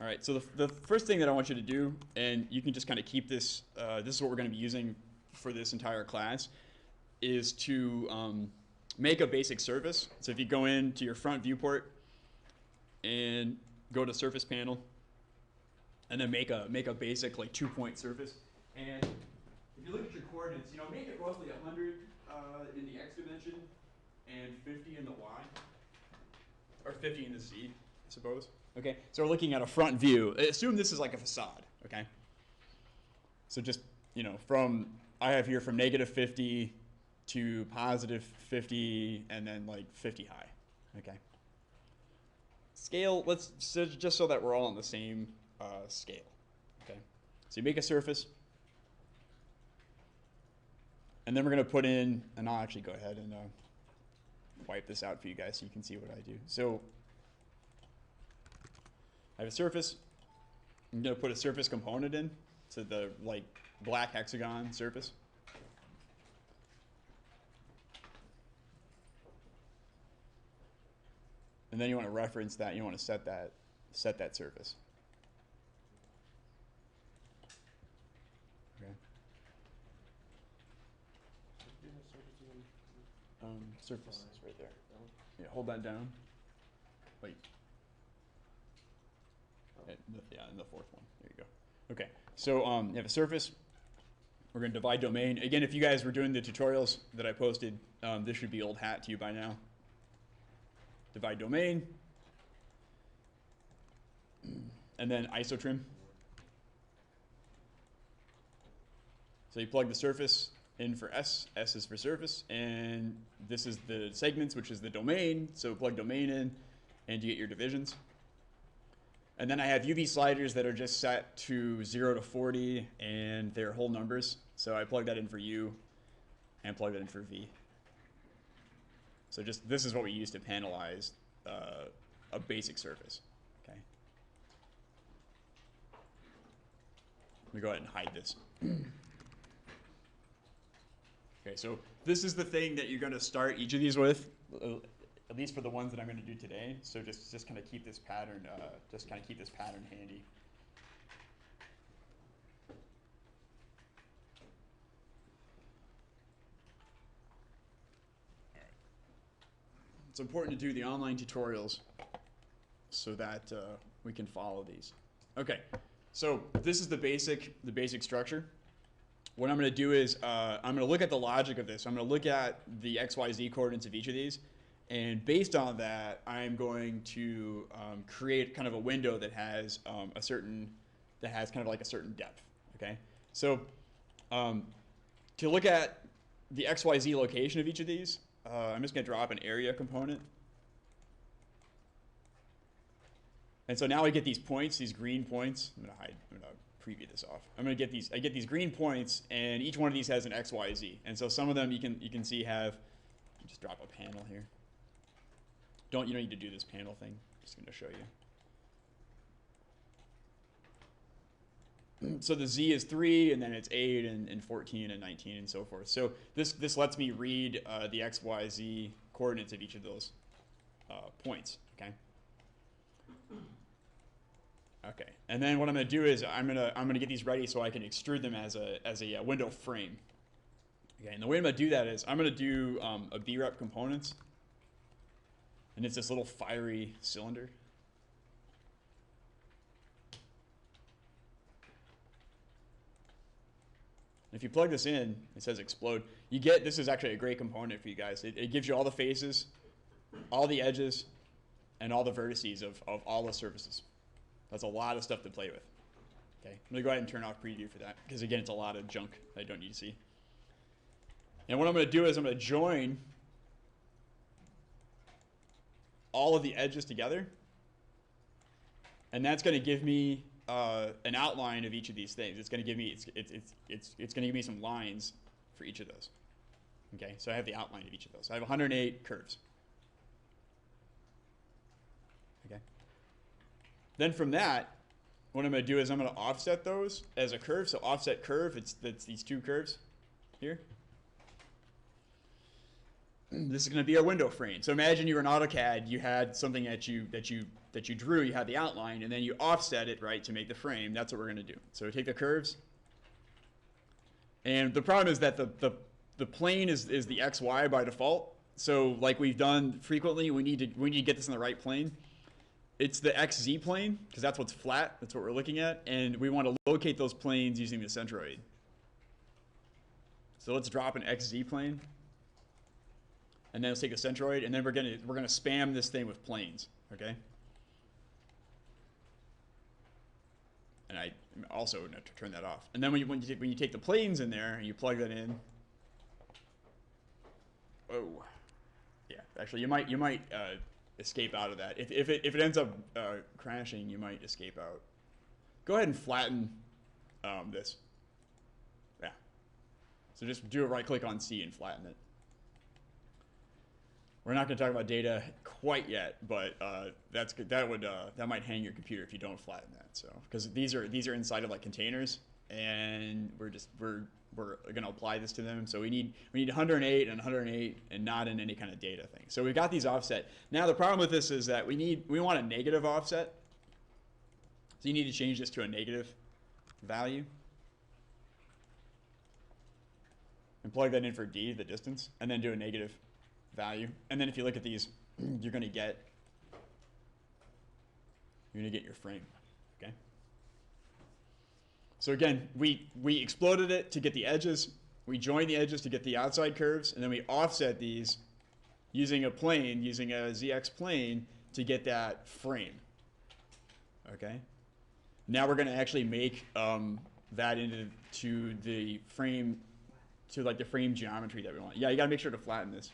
All right, so the first thing that I want you to do, and you can just kind of keep this, this is what we're going to be using for this entire class, is to make a basic surface. So if you go into your front viewport and go to surface panel, and then make a basic like 2-point surface. And if you look at your coordinates, make it roughly 100 in the x dimension and 50 in the y, or 50 in the z, I suppose. Okay, so we're looking at a front view. Assume this is like a facade, okay? So just, I have here from -50 to +50, and then like 50 high, okay? Scale, just so that we're all on the same scale, okay? So you make a surface, and then we're gonna put in, and I'll actually go ahead and wipe this out for you guys so you can see what I do. So I have a surface. I'm going to put a surface component in, so the black hexagon surface. And then you want to reference that. You want to set that surface. Okay. Surface is right there. Yeah, hold that down. Wait. Yeah, in the fourth one. There you go. Okay, so you have a surface. We're going to divide domain. Again, if you guys were doing the tutorials that I posted, this should be old hat to you by now. Divide domain. And then isotrim. So you plug the surface in for S. S is for surface. And this is the segments, which is the domain. So plug domain in, and you get your divisions. And then I have UV sliders that are just set to 0 to 40, and they're whole numbers. So I plug that in for U and plug that in for V. So just this is what we use to panelize a basic surface. Okay. Let me go ahead and hide this. Okay, so this is the thing that you're going to start each of these with, at least for the ones that I'm going to do today. So just kind of keep this pattern, handy. All right. It's important to do the online tutorials so that we can follow these. Okay, so this is the basic structure. What I'm going to do is I'm going to look at the logic of this. I'm going to look at the XYZ coordinates of each of these. And based on that, I'm going to create kind of a window that has kind of like a certain depth. Okay, so to look at the XYZ location of each of these, I'm just going to drop an area component. And so now I get these points, these green points. I'm going to preview this off. I get these green points, and each one of these has an XYZ. And so some of them you can see have. Just drop a panel here. You don't need to do this panel thing. I'm just going to show you. So the Z is 3, and then it's 8, and 14, and 19, and so forth. So this lets me read the XYZ coordinates of each of those points. Okay. Okay. And then what I'm going to do is I'm gonna get these ready so I can extrude them as a window frame. Okay. And the way I'm going to do that is I'm going to do a B-rep components. And it's this little fiery cylinder. If you plug this in, it says explode. This is actually a great component for you guys. It gives you all the faces, all the edges, and all the vertices of all the surfaces. That's a lot of stuff to play with. Okay, I'm going to go ahead and turn off preview for that, because again, it's a lot of junk that I don't need to see. And what I'm going to do is I'm going to join all of the edges together, and that's going to give me an outline of each of these things. It's going to give me it's going to give me some lines for each of those. Okay, so I have the outline of each of those. I have 108 curves. Okay. Then from that, what I'm going to do is I'm going to offset those as a curve. So offset curve, that's these two curves here. this is going to be our window frame. So imagine you were in AutoCAD, you had something that you drew, you had the outline, and then you offset it, right, to make the frame. That's what we're going to do. So we take the curves, and the problem is that the plane is the XY by default. So like we've done frequently, we need to get this in the right plane. It's the XZ plane, because that's what's flat. That's what we're looking at. And we want to locate those planes using the centroid. So let's drop an XZ plane. And then let's take the centroid, and then we're gonna spam this thing with planes, okay? And I also want to turn that off. And then when you take the planes in there and you plug that in, oh, yeah. Actually, you might escape out of that. If it ends up crashing, you might escape out. Go ahead and flatten this. Yeah. So just do a right click on C and flatten it. We're not going to talk about data quite yet, but that might hang your computer if you don't flatten that. So because these are inside of like containers, and we're going to apply this to them. So we need 108 and 108, and not in any kind of data thing. So we've got these offset. Now the problem with this is that we want a negative offset. So you need to change this to a negative value. And plug that in for D, the distance, and then do a negative value. And then if you look at these, you're going to get your frame, okay? So again, we exploded it to get the edges, we joined the edges to get the outside curves, and then we offset these using a plane, using a ZX plane to get that frame, okay? Now we're going to actually make that into the frame, to like the frame geometry that we want. Yeah, you got to make sure to flatten this.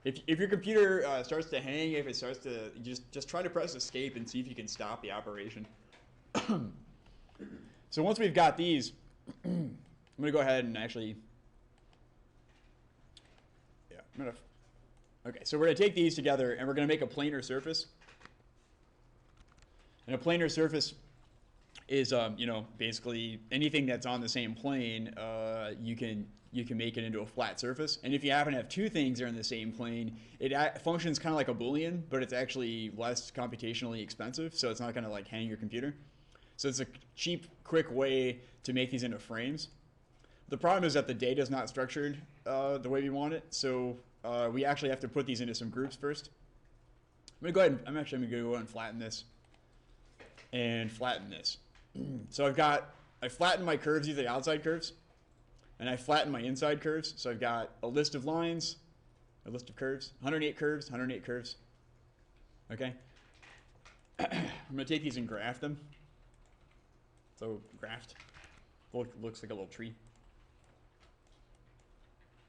If your computer starts to hang, if it starts to, just try to press escape and see if you can stop the operation. So once we've got these, I'm going to go ahead and actually, yeah, okay, so we're going to take these together and we're going to make a planar surface. And a planar surface is, basically anything that's on the same plane, you can make it into a flat surface. And if you happen to have two things that are in the same plane, it functions kind of like a Boolean, but it's actually less computationally expensive, so it's not going to like hang your computer. So it's a cheap, quick way to make these into frames. The problem is that the data is not structured the way we want it, so we actually have to put these into some groups first. I'm going to go ahead and flatten this and flatten this. So I flattened my curves, these are the outside curves, and I flattened my inside curves. So I've got a list of lines, a list of curves, 108 curves, 108 curves. Okay. I'm going to take these and graph them. So graphed, looks like a little tree.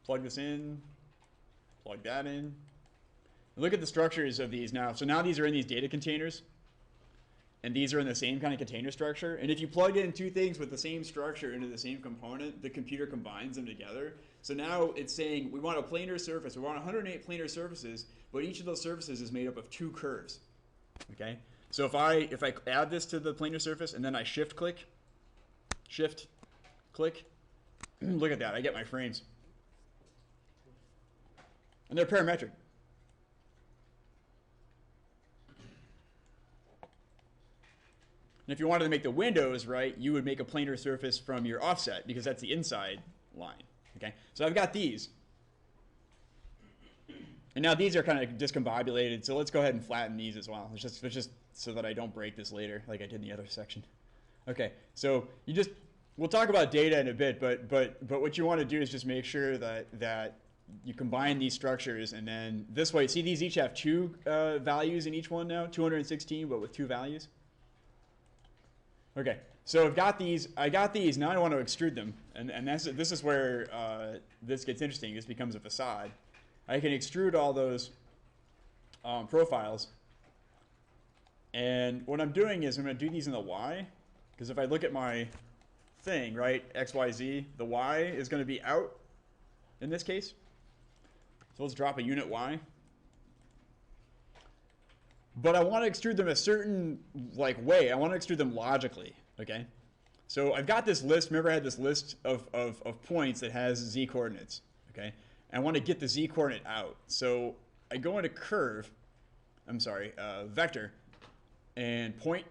Plug this in, plug that in. Look at the structures of these now. So now these are in these data containers. And these are in the same kind of container structure. And if you plug in two things with the same structure into the same component, the computer combines them together. So now it's saying we want a planar surface. We want 108 planar surfaces, but each of those surfaces is made up of two curves. Okay? So if I add this to the planar surface and then I shift click, look at that, I get my frames. And they're parametric. And if you wanted to make the windows, right, you would make a planar surface from your offset because that's the inside line, okay? So I've got these. And now these are kind of discombobulated, so let's go ahead and flatten these as well. It's just so that I don't break this later like I did in the other section. Okay, so we'll talk about data in a bit, but what you want to do is just make sure that you combine these structures, and then this way, see these each have two values in each one now, 216, but with two values. Okay, so I got these, now I want to extrude them, and this is where this gets interesting. This becomes a facade. I can extrude all those profiles, and what I'm doing is I'm going to do these in the Y, because if I look at my thing, right, X, Y, Z, the Y is going to be out in this case. So let's drop a unit Y. But I want to extrude them a certain way. I want to extrude them logically, okay? So I've got this list. Remember I had this list of points that has Z coordinates, okay? I want to get the z coordinate out. So I go into vector, and point,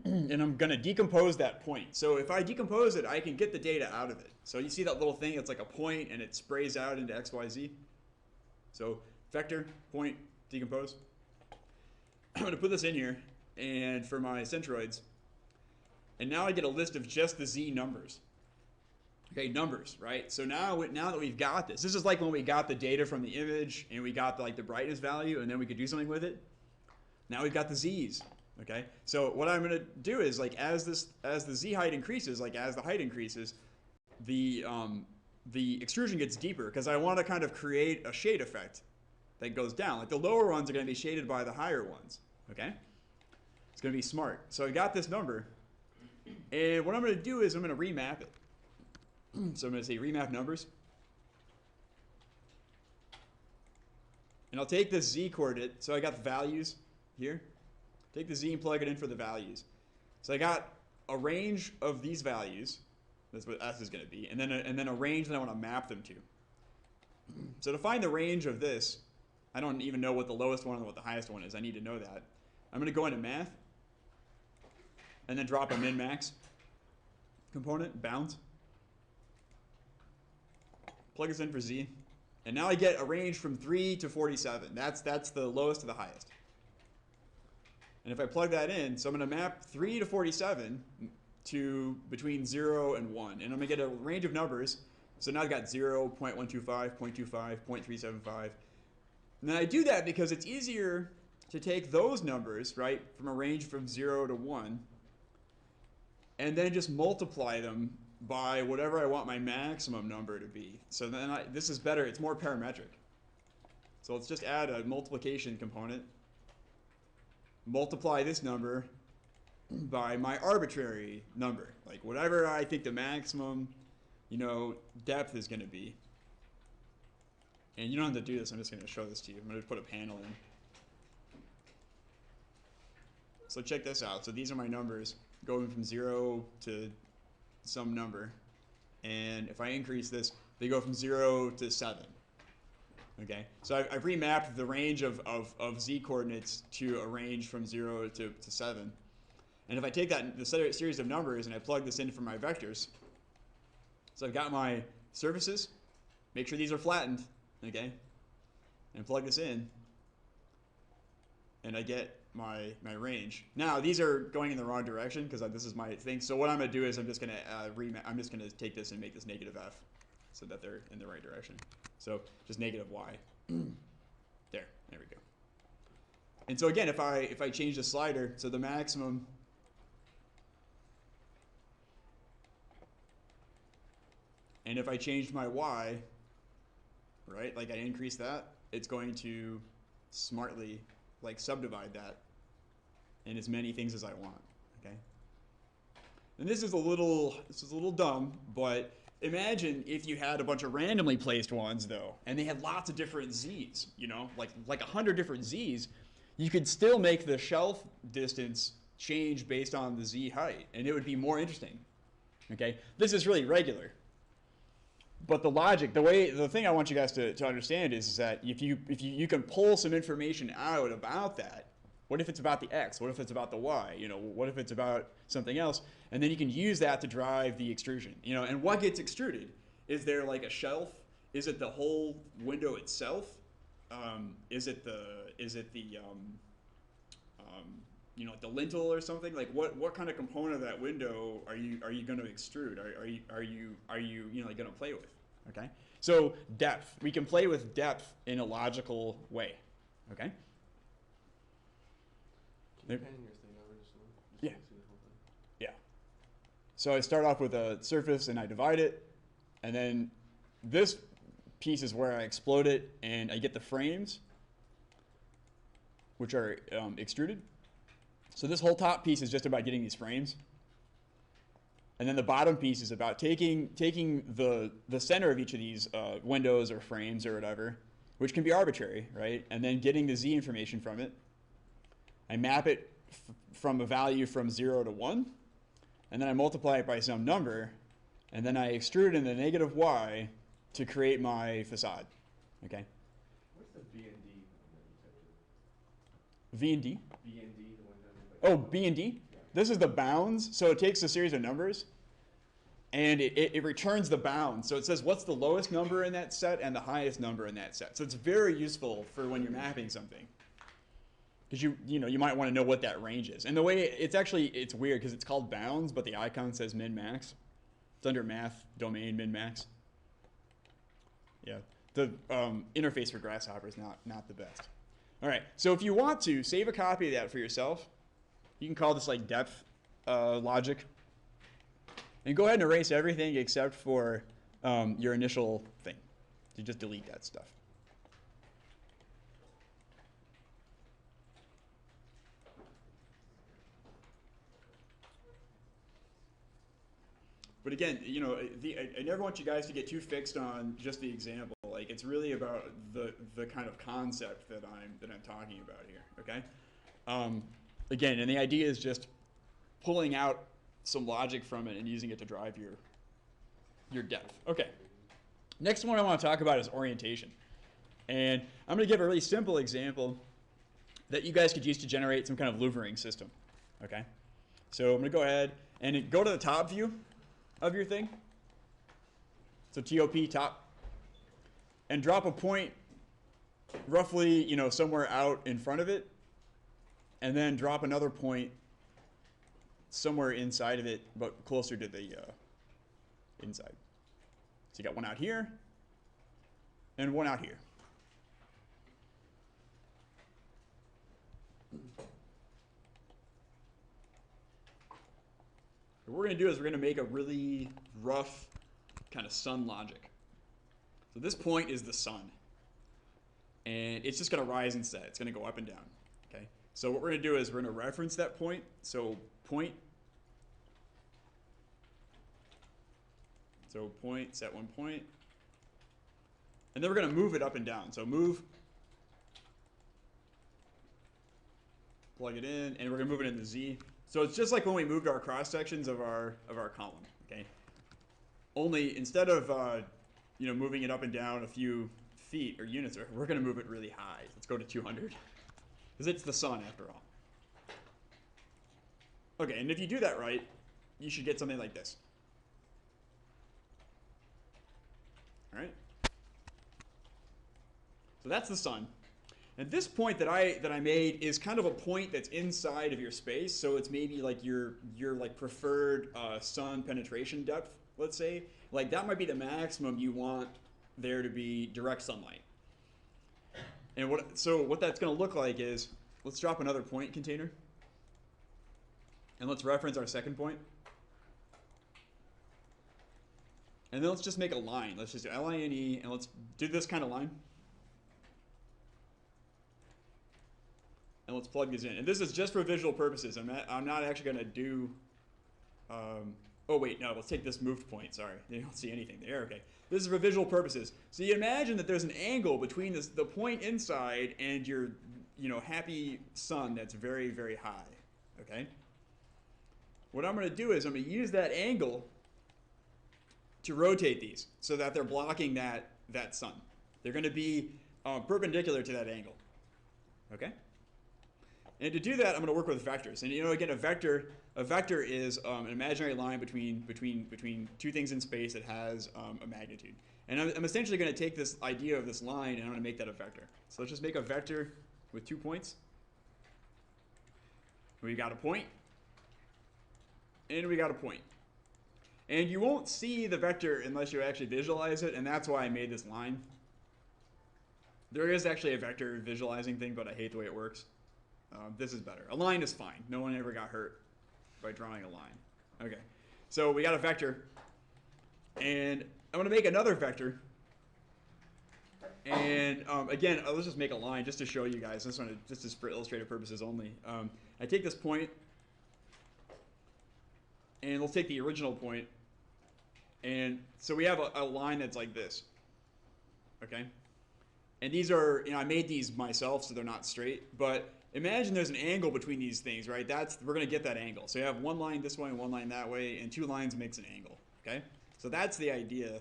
and I'm going to decompose that point. So if I decompose it, I can get the data out of it. So you see that little thing, it's like a point, and it sprays out into x, y, z. So vector, point, decompose. I'm going to put this in here, and for my centroids, and now I get a list of just the z numbers. Okay, numbers, right? So now that we've got this is like when we got the data from the image and we got the brightness value, and then we could do something with it. Now we've got the z's. Okay, so what I'm going to do is, like, as the z height increases, like as the height increases, the extrusion gets deeper, because I want to kind of create a shade effect that goes down. Like the lower ones are going to be shaded by the higher ones. Okay, it's going to be smart. So I got this number, and what I'm going to do is I'm going to remap it. So I'm going to say remap numbers. And I'll take this z coordinate. So I got the values here. Take the z and plug it in for the values. So I got a range of these values. That's what s is going to be. And then a range that I want to map them to. So to find the range of this, I don't even know what the lowest one and what the highest one is. I need to know that. I'm going to go into math. And then drop a min-max component, bounds. Plug this in for z, and now I get a range from 3 to 47. That's the lowest to the highest. And if I plug that in, so I'm going to map 3 to 47 to between 0 and 1. And I'm going to get a range of numbers. So now I've got 0, 0.125, 0.25, 0.375. And then I do that because it's easier to take those numbers, right, from a range from 0 to 1, and then just multiply them by whatever I want my maximum number to be. So then this is better, it's more parametric. So let's just add a multiplication component. Multiply this number by my arbitrary number, like whatever I think the maximum, depth is going to be. And you don't have to do this, I'm just going to show this to you. I'm going to put a panel in. So check this out. So these are my numbers going from 0 to some number, and if I increase this, they go from 0 to 7. Okay, so I've remapped the range of z coordinates to a range from 0 to 7. And if I take the series of numbers and I plug this in for my vectors, so I've got my surfaces, make sure these are flattened, okay, and plug this in, and I get my range. Now these are going in the wrong direction because this is my thing. So what I'm going to do is I'm just going to take this and make this negative f, so that they're in the right direction. So just negative y. There we go. And so again, if I change the slider, so the maximum, and if I change my y, right, like I increase that, it's going to smartly subdivide that in as many things as I want. Okay. And this is a little dumb, but imagine if you had a bunch of randomly placed ones though, and they had lots of different z's, like 100 different z's, you could still make the shelf distance change based on the z height, and it would be more interesting. Okay. This is really regular. But the logic, the thing I want you guys to understand is that if you can pull some information out about that, what if it's about the x? What if it's about the y? What if it's about something else? And then you can use that to drive the extrusion. And what gets extruded? Is there like a shelf? Is it the whole window itself? Is it the the lintel or something? Like what kind of component of that window are you going to extrude? Are you going to play with? Okay. So depth, we can play with depth in a logical way. Okay. Can you pan your thing over just yeah. see the whole thing? Yeah. So I start off with a surface and I divide it, and then this piece is where I explode it and I get the frames, which are extruded. So this whole top piece is just about getting these frames. And then the bottom piece is about taking the center of each of these windows or frames or whatever, which can be arbitrary, right? And then getting the z information from it. I map it from a value from 0 to 1, and then I multiply it by some number, and then I extrude in the negative y to create my facade. Okay. What's the B and D one that you typed in? V and D. B and D, the one that Oh, B and D. Yeah. This is the bounds. So it takes a series of numbers, and it returns the bounds. So it says what's the lowest number in that set and the highest number in that set. So it's very useful for when you're mapping something, because you might want to know what that range is. And the way it's weird because it's called bounds, but the icon says min max. It's under math domain min max. Yeah, the interface for Grasshopper is not the best. All right, so if you want to save a copy of that for yourself, you can call this like depth logic. And go ahead and erase everything except for your initial thing. You just delete that stuff. But again, I never want you guys to get too fixed on just the example. Like, it's really about the kind of concept that I'm talking about here. Okay. Again, and the idea is just pulling out some logic from it and using it to drive your depth. Okay. Next one I want to talk about is orientation. And I'm going to give a really simple example that you guys could use to generate some kind of louvering system. Okay. So I'm going to go ahead and go to the top view of your thing. So TOP top. And drop a point roughly, somewhere out in front of it. And then drop another point somewhere inside of it, but closer to the inside. So you got one out here and one out here. What we're going to do is we're going to make a really rough kind of sun logic. So this point is the sun. And it's just going to rise and set. It's going to go up and down. Okay. So what we're going to do is we're going to reference that point. So point. So point, set one point. And then we're going to move it up and down. So move. Plug it in, and we're going to move it into Z. So it's just like when we moved our cross sections of our column. Okay. Only instead of moving it up and down a few feet or units, we're going to move it really high. Let's go to 200, because it's the sun after all. Okay, and if you do that right, you should get something like this. All right. So that's the sun. And this point that I made is kind of a point that's inside of your space. So it's maybe like your like preferred sun penetration depth, let's say. Like that might be the maximum you want there to be direct sunlight. And what that's going to look like is, let's drop another point container. And let's reference our second point. And then let's just make a line. Let's just do line, and let's do this kind of line. And let's plug these in. And this is just for visual purposes. I'm not actually going to do... oh, wait, no, let's take this moved point. Sorry, you don't see anything there. Okay. This is for visual purposes. So you imagine that there's an angle between the point inside and your happy sun that's very, very high. Okay? What I'm going to do is I'm going to use that angle to rotate these so that they're blocking that sun. They're going to be perpendicular to that angle. Okay? And to do that, I'm going to work with vectors. And again, a vector is an imaginary line between two things in space that has a magnitude. And I'm essentially going to take this idea of this line and I'm going to make that a vector. So let's just make a vector with 2 points. We got a point, and we got a point. And you won't see the vector unless you actually visualize it, and that's why I made this line. There is actually a vector visualizing thing, but I hate the way it works. This is better. A line is fine. No one ever got hurt by drawing a line. Okay, so we got a vector, and I'm going to make another vector. And again, let's just make a line just to show you guys. This is for illustrative purposes only. I take this point, and let's take the original point. And so we have a line that's like this. Okay? And these are, I made these myself, so they're not straight. But imagine there's an angle between these things, right? We're going to get that angle. So you have one line this way and one line that way, and 2 lines makes an angle. Okay? So that's the idea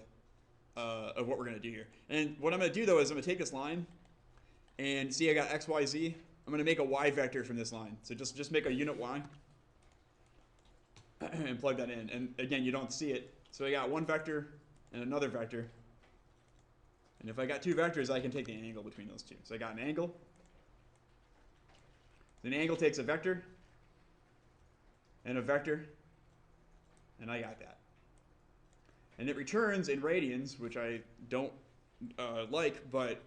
of what we're going to do here. And what I'm going to do, though, is I'm going to take this line, and see I got x, y, z. I'm going to make a y vector from this line. So just make a unit y and plug that in. And again, you don't see it. So I got one vector and another vector. And if I got two vectors, I can take the angle between those two. So I got an angle. An angle takes a vector and a vector, and I got that. And it returns in radians, which I don't like, but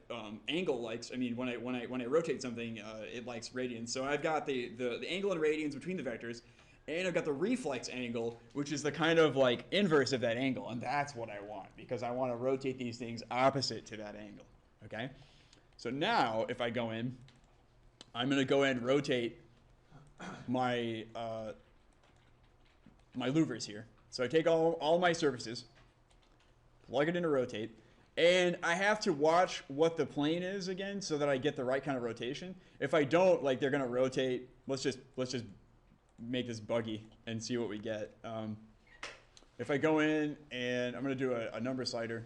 angle likes. I mean, when I rotate something, it likes radians. So I've got the angle in radians between the vectors, and I've got the reflex angle, which is the kind of like inverse of that angle, and that's what I want because I want to rotate these things opposite to that angle. Okay. So now, if I go in, I'm going to go ahead and rotate my my louvers here. So I take all my surfaces, plug it into rotate, and I have to watch what the plane is again so that I get the right kind of rotation. If I don't, like they're going to rotate. Let's just make this buggy and see what we get. If I go in and I'm going to do a number slider.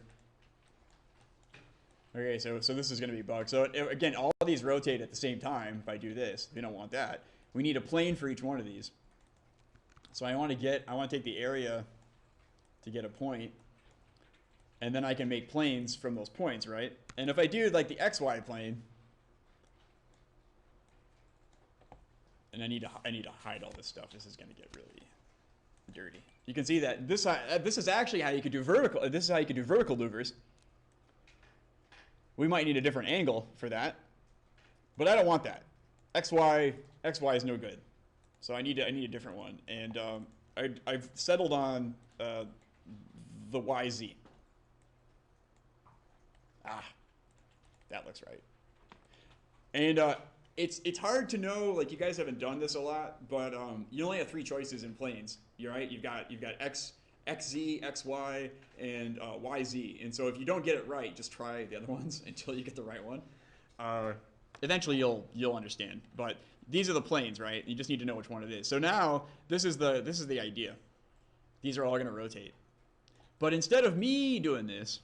Okay, so this is going to be bugged. So again, all of these rotate at the same time. If I do this, we don't want that. We need a plane for each one of these. So I want to take the area to get a point, and then I can make planes from those points, right? And if I do like the XY plane, and I need to hide all this stuff. This is going to get really dirty. You can see that this is actually how you could do vertical. This is how you could do vertical louvers. We might need a different angle for that, but I don't want that. XY is no good, so I need a different one. And I've settled on the YZ. That looks right. And it's hard to know. Like you guys haven't done this a lot, but you only have three choices in planes. You're right. You've got XZ, XY, and YZ. And so if you don't get it right, just try the other ones until you get the right one. Eventually you'll understand. But these are the planes, right? You just need to know which one it is. So now this is the idea. These are all going to rotate. But instead of me doing this,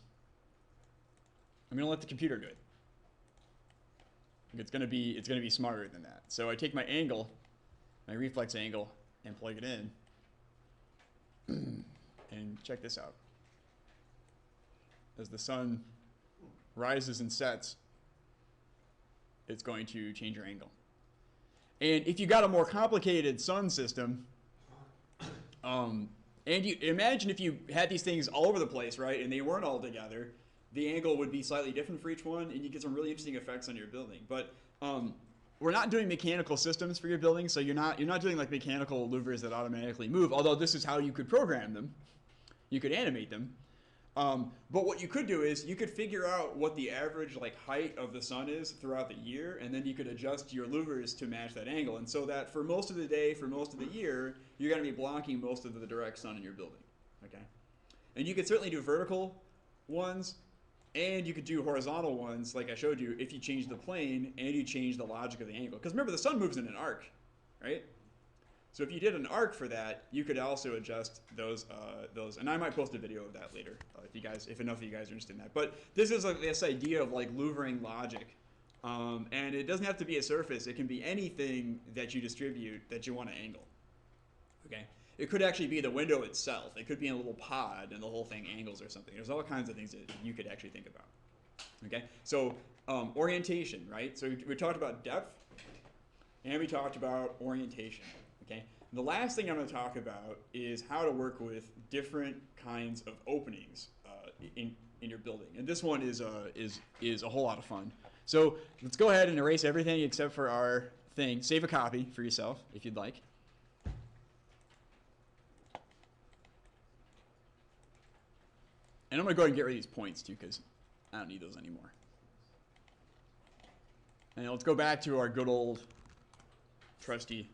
I'm going to let the computer do it. It's going to be smarter than that. So I take my angle, my reflex angle, and plug it in. And check this out. As the sun rises and sets, it's going to change your angle. And if you got a more complicated sun system, and you imagine if you had these things all over the place, right, and they weren't all together, the angle would be slightly different for each one, and you get some really interesting effects on your building. But we're not doing mechanical systems for your building, so you're not doing like mechanical louvers that automatically move. Although this is how you could program them, you could animate them. But what you could do is you could figure out what the average like height of the sun is throughout the year, and then you could adjust your louvers to match that angle. And so that for most of the day, for most of the year, you're going to be blocking most of the direct sun in your building. Okay, and you could certainly do vertical ones. And you could do horizontal ones, like I showed you, if you change the plane and you change the logic of the angle. Because remember, the sun moves in an arc, right? So if you did an arc for that, you could also adjust those. And I might post a video of that later, if enough of you guys are interested in that. But this is like this idea of like louvering logic, and it doesn't have to be a surface. It can be anything that you distribute that you want to angle. Okay. It could actually be the window itself. It could be in a little pod and the whole thing angles or something. There's all kinds of things that you could actually think about. Okay, so orientation, right? So we talked about depth and we talked about orientation. Okay, and the last thing I'm going to talk about is how to work with different kinds of openings in your building. And this one is a whole lot of fun. So let's go ahead and erase everything except for our thing. Save a copy for yourself if you'd like. And I'm going to go ahead and get rid of these points, too, because I don't need those anymore. And let's go back to our good old, trusty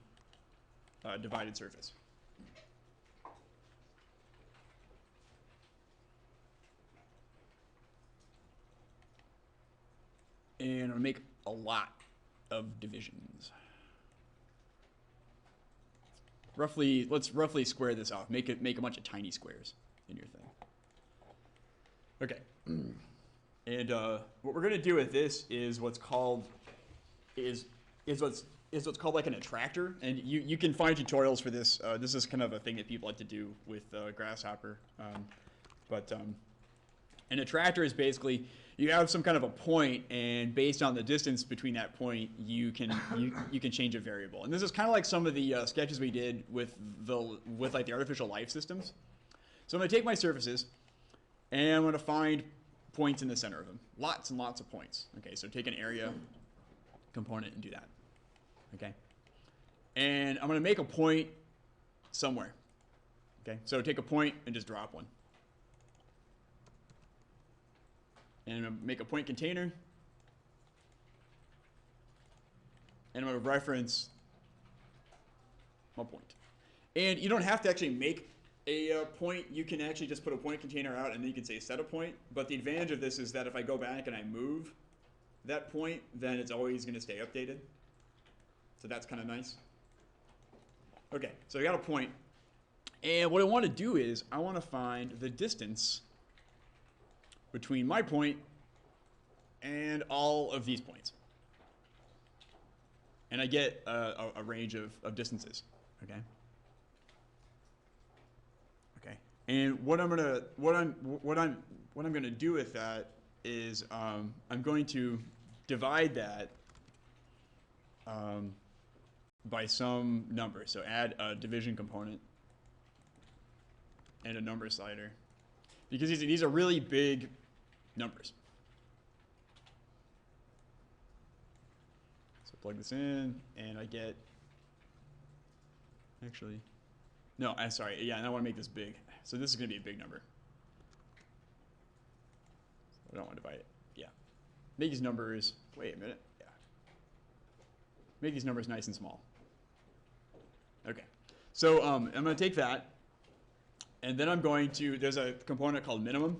divided surface. And I'm going to make a lot of divisions. Let's roughly square this off. Make a bunch of tiny squares in your thing. Okay. And what we're going to do with this is what's called what's called like an attractor, and you can find tutorials for this. This is kind of a thing that people like to do with Grasshopper, but an attractor is basically you have some kind of a point, and based on the distance between that point, you can change a variable. And this is kind of like some of the sketches we did with like the artificial life systems. So I'm going to take my surfaces, and I'm going to find points in the center of them. Lots and lots of points. Okay, so take an area component and do that. Okay, and I'm going to make a point somewhere. Okay, so take a point and just drop one. And I'm going to make a point container. And I'm going to reference my point. And you don't have to actually make a point. You can actually just put a point container out, and then you can say set a point. But the advantage of this is that if I go back and I move that point, then it's always going to stay updated. So that's kind of nice. Okay, so I got a point. And what I want to do is I want to find the distance between my point and all of these points. And I get a range of distances. Okay. Okay. And what I'm gonna do with that is I'm going to divide that by some number. So add a division component and a number slider, because these are really big numbers. So plug this in, and I get, actually, no, I'm sorry, yeah, and I want to make this big. So this is going to be a big number. I don't want to divide it, yeah. Make these numbers, wait a minute, yeah. Make these numbers nice and small. Okay, so I'm going to take that, and then I'm going to, there's a component called minimum,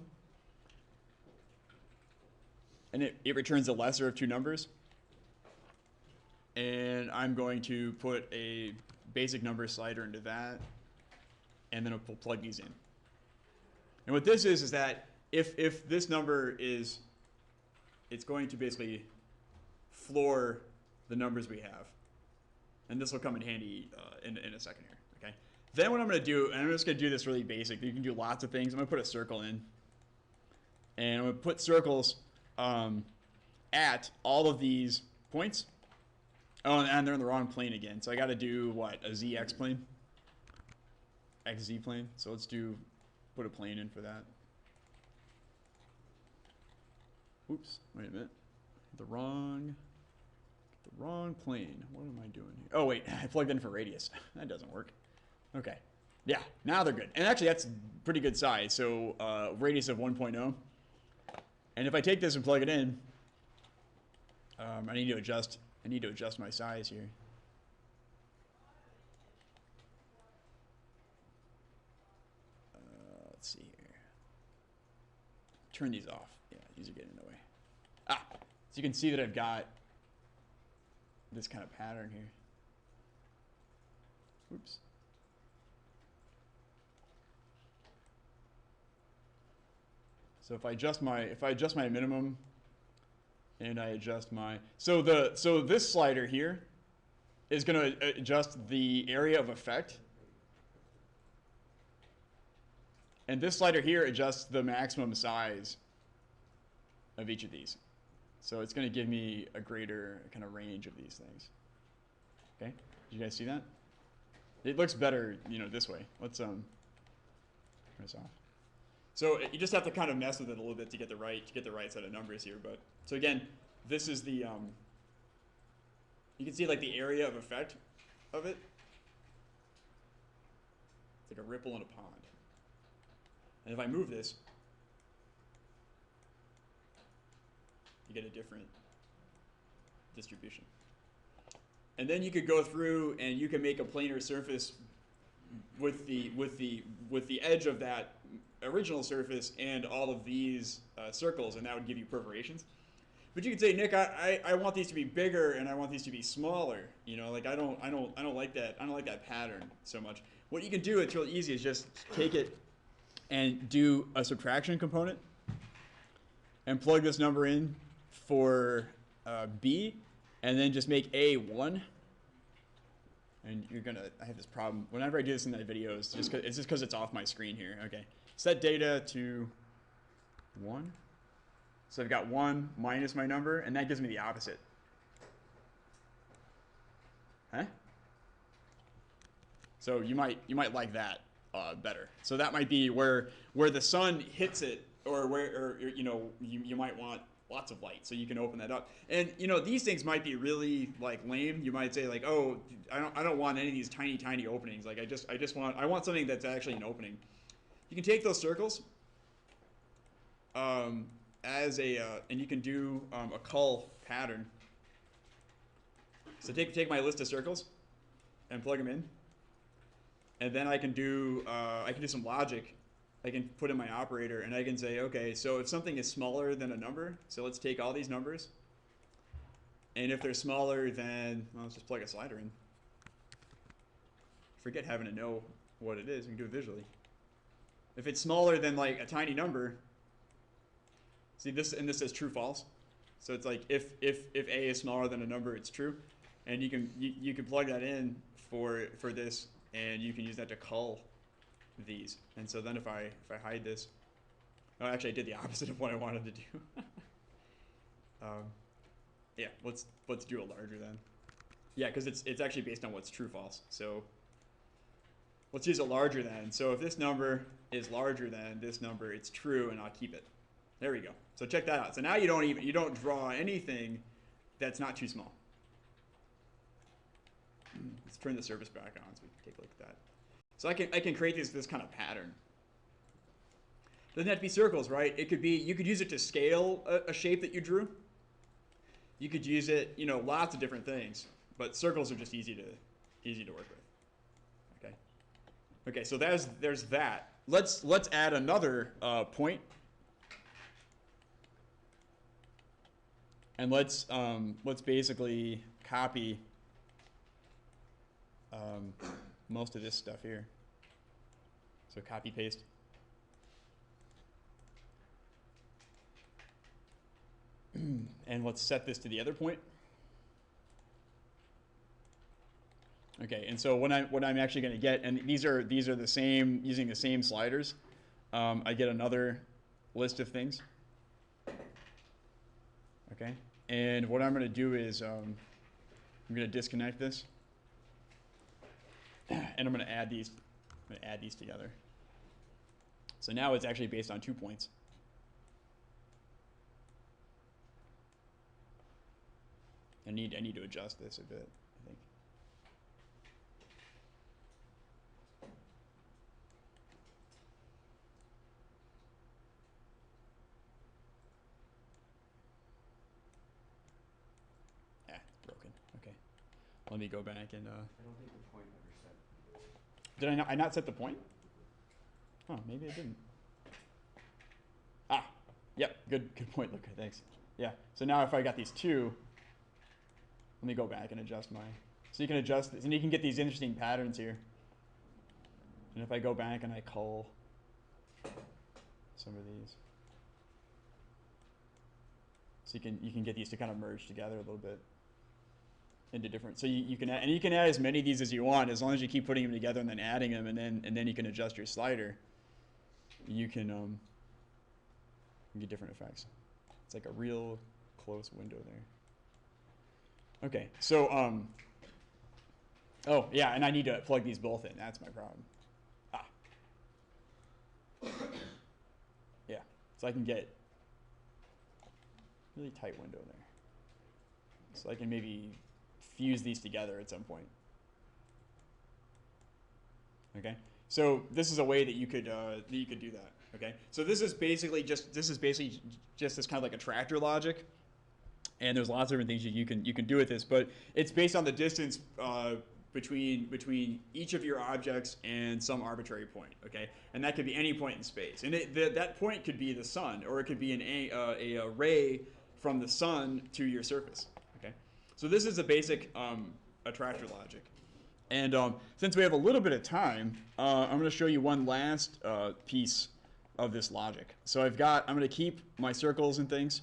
and it returns the lesser of two numbers. And I'm going to put a basic number slider into that, and then we'll plug these in. And what this is that if this number is, it's going to basically floor the numbers we have. And this will come in handy in a second here, okay? Then what I'm going to do, and I'm just going to do this really basic. You can do lots of things. I'm going to put a circle in. And I'm going to put circles at all of these points. Oh, and they're in the wrong plane again. So I got to do, what, a ZX plane? XZ plane. So let's put a plane in for that. Oops, wait a minute. The wrong plane. What am I doing here? Oh, wait, I plugged in for radius. That doesn't work. Okay. Yeah, now they're good. And actually, that's pretty good size. So radius of 1.0. And if I take this and plug it in, I need to adjust my size here. Let's see here. Turn these off. Yeah, these are getting in the way. Ah, so you can see that I've got this kind of pattern here. Oops. So if I adjust my minimum, and I adjust my, so this slider here is going to adjust the area of effect, and this slider here adjusts the maximum size of each of these. So it's going to give me a greater kind of range of these things. Okay, did you guys see that? It looks better, this way. Let's turn this off. So you just have to kind of mess with it a little bit to get the right set of numbers here. But so again, this is the you can see like the area of effect of it. It's like a ripple in a pond. And if I move this, you get a different distribution. And then you could go through and you can make a planar surface with the edge of that original surface and all of these circles, and that would give you perforations. But you could say, Nick, I want these to be bigger and I want these to be smaller. Like I don't like that. I don't like that pattern so much. What you can do, it's real easy, is just take it and do a subtraction component and plug this number in for B, and then just make A 1. And you're gonna, I have this problem. Whenever I do this in the video, it's just because it's off my screen here. Okay, set data to 1. So I've got 1 minus my number, and that gives me the opposite. Huh? So you might like that better. So that might be where the sun hits it, or you know, you might want lots of light, so you can open that up. And you know, these things might be really like lame. You might say like, oh, I don't want any of these tiny openings. Like I want something that's actually an opening. You can take those circles as a and you can do a cull pattern. So take my list of circles and plug them in, and then I can do some logic. I can put in my operator, and I can say, okay, so if something is smaller than a number, so let's take all these numbers, and if they're smaller than, well, let's just plug a slider in. Forget having to know what it is. We can do it visually. If it's smaller than like a tiny number, see this, and this says true false. So it's like if A is smaller than a number, it's true, and you can plug that in for this, and you can use that to cull these. And so then if I hide this, oh, actually I did the opposite of what I wanted to do. Yeah, let's do it larger then. Yeah, because it's actually based on what's true false. So let's use a larger than. So if this number is larger than this number, it's true, and I'll keep it. There we go. So check that out. So now you don't draw anything that's not too small. Let's turn the surface back on so we can take a look at that. So I can create this kind of pattern. Doesn't have to be circles, right? It could be, you could use it to scale a shape that you drew. You could use it, you know, lots of different things. But circles are just easy to work with. Okay. Okay. So there's that. Let's add another point. And let's basically copy most of this stuff here. So copy paste. And let's set this to the other point. Okay, and so what I'm actually going to get, and these are the same, using the same sliders. I get another list of things. Okay, and what I'm going to do is I'm going to disconnect this. And I'm going to add these. I'm going to add these together. So now it's actually based on 2 points. I need to adjust this a bit, I think. Ah, it's broken. Okay. Let me go back and. I don't think the point ever set. Did I not set the point? Oh, maybe I didn't. Ah, yep, good point, Luca, thanks. Yeah, so now if I got these two, let me go back and adjust my, so you can adjust this, and you can get these interesting patterns here. And if I go back and I cull some of these, so you can get these to kind of merge together a little bit into different, so you can add, and you can add as many of these as you want, as long as you keep putting them together and then adding them, and then you can adjust your slider. You can get different effects. It's like a real close window there. Okay, so oh yeah, and I need to plug these both in. That's my problem. Ah, yeah, so I can get really tight window there. So I can maybe fuse these together at some point. Okay, so this is a way that you could do that. Okay, so this is basically just this kind of like attractor logic, and there's lots of different things you can do with this, but it's based on the distance between each of your objects and some arbitrary point. Okay, and that could be any point in space, and that point could be the sun, or it could be a ray from the sun to your surface. Okay, so this is a basic attractor logic. And since we have a little bit of time, I'm going to show you one last piece of this logic. So I'm going to keep my circles and things.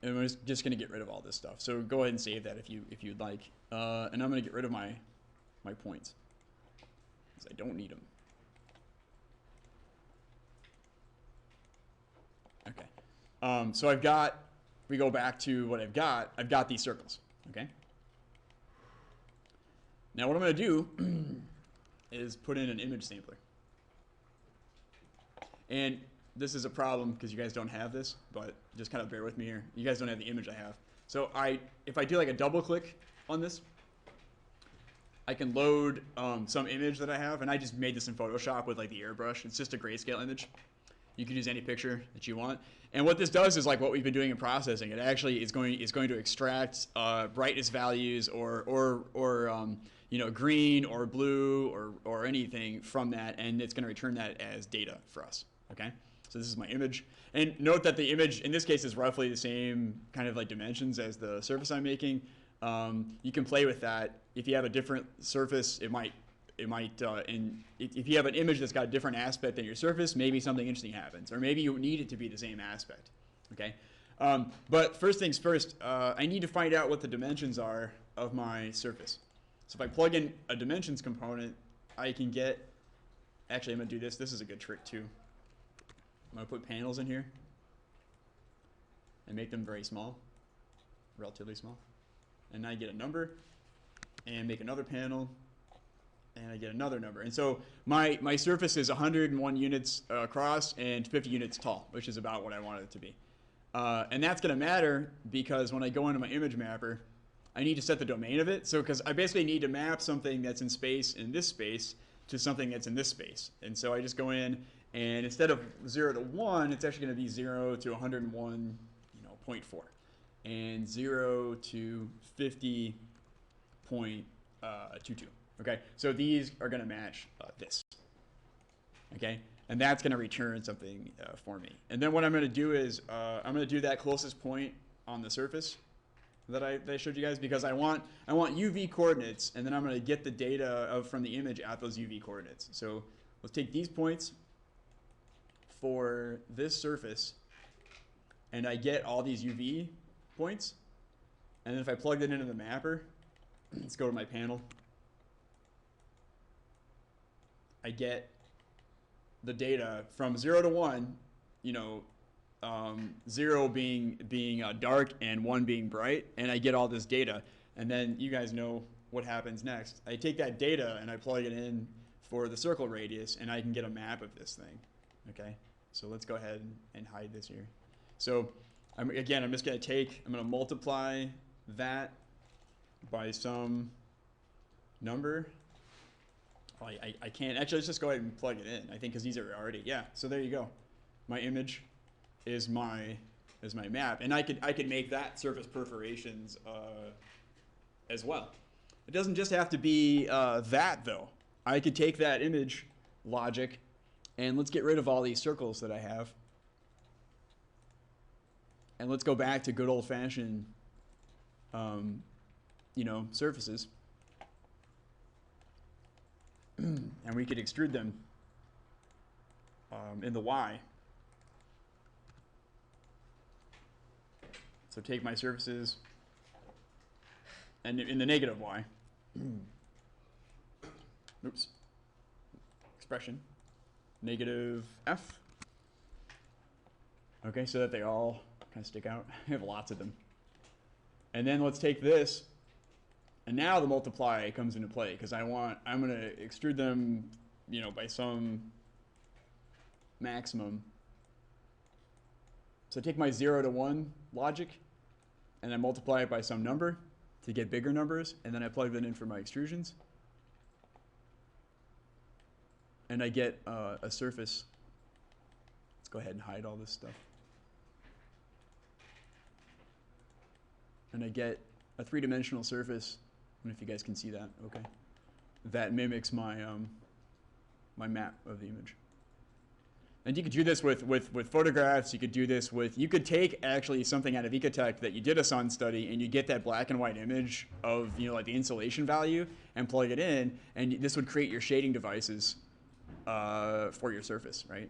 And I'm just going to get rid of all this stuff. So go ahead and save that if you'd like. And I'm going to get rid of my points, because I don't need them. Okay. So we go back to what I've got these circles, okay? Now what I'm going to do is put in an image sampler. And this is a problem because you guys don't have this, but just kind of bear with me here. You guys don't have the image I have. So if I do like a double click on this, I can load some image that I have, and I just made this in Photoshop with like the airbrush. It's just a grayscale image. You can use any picture that you want. And what this does is like what we've been doing in processing. It actually is going to extract brightness values or you know, green or blue or anything from that, and it's going to return that as data for us. Okay. So this is my image. And note that the image in this case is roughly the same kind of like dimensions as the surface I'm making. You can play with that. If you have a different surface, it might if you have an image that's got a different aspect than your surface, maybe something interesting happens, or maybe you need it to be the same aspect. Okay. But first things first, I need to find out what the dimensions are of my surface. So if I plug in a dimensions component, I can get, actually I'm going to do this. This is a good trick too. I'm going to put panels in here and make them very small, relatively small. And I get a number and make another panel and I get another number. And so my surface is 101 units across and 50 units tall, which is about what I want it to be. And that's going to matter because when I go into my image mapper, I need to set the domain of it. So because I basically need to map something that's in space in this space to something that's in this space. And so I just go in, and instead of 0 to 1, it's actually going to be 0 to 101, you know, 0.4, and 0 to 50.22. Okay, so these are going to match this. Okay, and that's going to return something for me. And then what I'm going to do is I'm going to do that closest point on the surface that I showed you guys, because I want UV coordinates, and then I'm going to get the data from the image at those UV coordinates. So let's take these points for this surface, and I get all these UV points. And then if I plug it into the mapper, let's go to my panel. I get the data from 0 to 1, you know, 0 being dark and 1 being bright, and I get all this data. And then you guys know what happens next. I take that data and I plug it in for the circle radius, and I can get a map of this thing. Okay, so let's go ahead and hide this here. So again, I'm just going to multiply that by some number. Oh, I can't. Actually, let's just go ahead and plug it in, I think, because these are already, yeah. So there you go. My image is my map. And I could make that surface perforations as well. It doesn't just have to be that, though. I could take that image logic, and let's get rid of all these circles that I have. And let's go back to good old-fashioned, you know, surfaces. And we could extrude them in the Y. So take my surfaces, and in the negative Y, oops, expression, negative F. Okay, so that they all kind of stick out. I have lots of them. And then let's take this, and now the multiply comes into play, because I'm going to extrude them, you know, by some maximum. So take my 0 to 1 logic, and I multiply it by some number to get bigger numbers, and then I plug that in for my extrusions. And I get a surface. Let's go ahead and hide all this stuff. And I get a three-dimensional surface. I don't know if you guys can see that. Okay, that mimics my my map of the image. And you could do this with photographs. You could do this with, you could take actually something out of Ecotech that you did a sun study, and you get that black and white image of, you know, like the insolation value, and plug it in, and this would create your shading devices for your surface, right?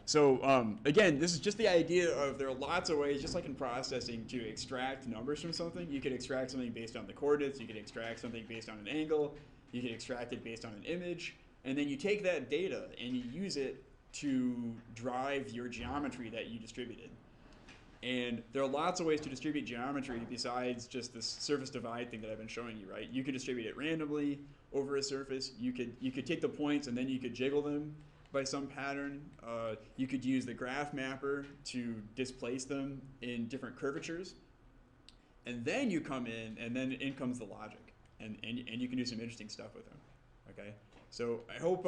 So again, this is just the idea of there are lots of ways, just like in processing, to extract numbers from something. You could extract something based on the coordinates. You could extract something based on an angle. You could extract it based on an image. And then you take that data and you use it to drive your geometry that you distributed. And there are lots of ways to distribute geometry besides just this surface divide thing that I've been showing you, right? You could distribute it randomly over a surface. You could take the points and then you could jiggle them by some pattern. You could use the graph mapper to displace them in different curvatures. And then you come in, and then in comes the logic. And you can do some interesting stuff with them, okay? So I hope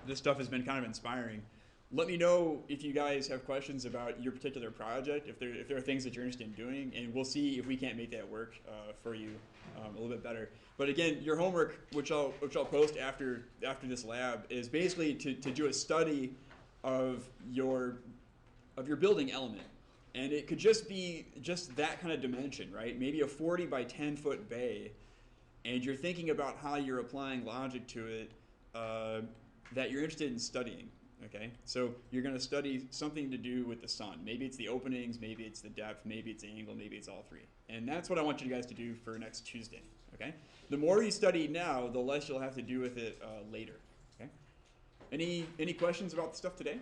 this stuff has been kind of inspiring. Let me know if you guys have questions about your particular project, if there are things that you're interested in doing, and we'll see if we can't make that work for you a little bit better. But again, your homework, which I'll post after this lab, is basically to do a study of your building element. And it could just be just that kind of dimension, right? Maybe a 40 by 10 foot bay, and you're thinking about how you're applying logic to it that you're interested in studying. Okay, so you're going to study something to do with the sun. Maybe it's the openings, maybe it's the depth, maybe it's the angle, maybe it's all three. And that's what I want you guys to do for next Tuesday. Okay, the more you study now, the less you'll have to do with it later. Okay, any questions about the stuff today?